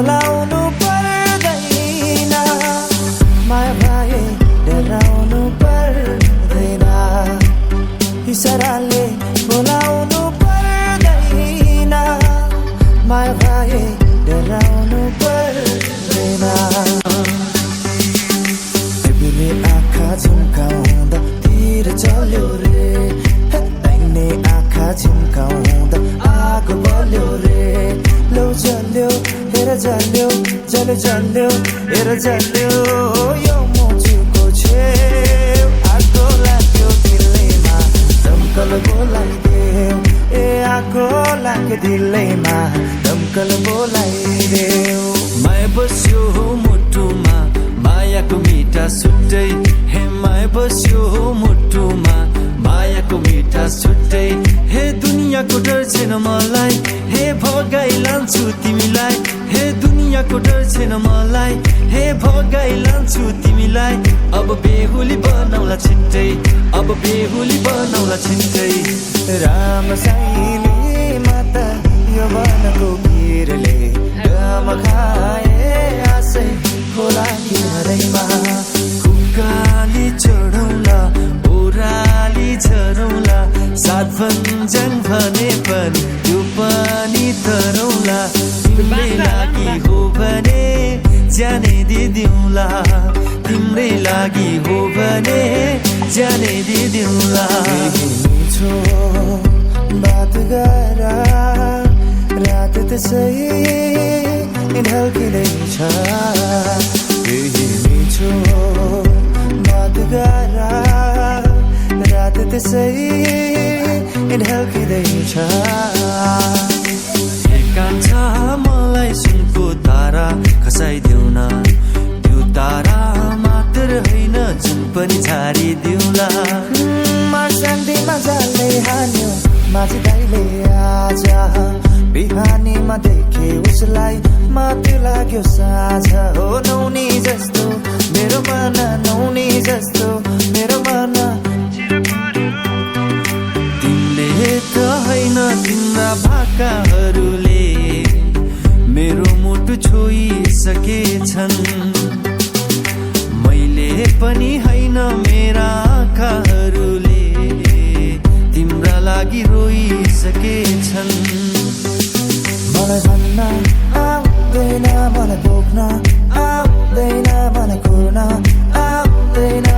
बोलाउनु पर्दैन माया भए डराउनु पर्दैन इसाराले बोलाउनु पर्दैन माया भए डराउनु पर्दैन तिमीले आँखा झुम्काउँदा तिर चल्यो रे दाहिने आँखा झुम्काउँदा आगो बल्यो रे लो जल्यो हेर जल्यो जल्यो जल्यो हेर जल्यो यो मुटुको छेउ आगो लाग्यो दिलैमा दमकल बोलाइदेऊ ए आगो लाग्यो दिलैमा दमकल बोलाइदेऊ माया बस्यो मुटुमा मायाको मिठा छुट्टै हे माया बस्यो मुटुमा मायाको मिठा छुट्टै हे दुनियाँको डर छैन मलाई हे भगाइ लान्छु तिमीलाई हे दुनियाँको डर छैन मलाई हे भगाइ लान्छु तिमीलाई अब बेहुली बनाउला छिट्टै अब बेहुली बनाउला छिट्टै राम साइली माता यो वनको गिरले गम खाए आसै खोला किनारैमा कुकाली चढौला ओराली झरौला सात भञ्जन भने पनि त्यो पानी तरौला तिम्रै लागि हो भने जाने दिदिउँला तिम्रै लागि हो भने जाने दिदिउँला मिठो बात गर रात त्यसै ढल्किँदैछ मिठो बात गर रात त्यसै ढल्किँदैछ कान्छा मलाई सुनको तारा खसाइदेऊ न त्यो तारा मात्र होइन जुन पनि छाडिदिउँला मर्स्यान्डीमा जाले हान्यो माझी दाइले आज बिहानीमा देखे उसलाई माथि लाग्यो साझ हो नौनी जस्तो मेरो मन नौनी जस्तो मेरो मन तिमीले त होइन तिम्रा भाकाहरूले मेरो मुटु छोइसकेछन् मैले पनि होइन मेरा आँखाहरूले तिम्रा लागि रोइसकेछन् मलाई भन्न आउँदैन मलाई बोक्न आउँदैन मलाई कुर्न आउँदैन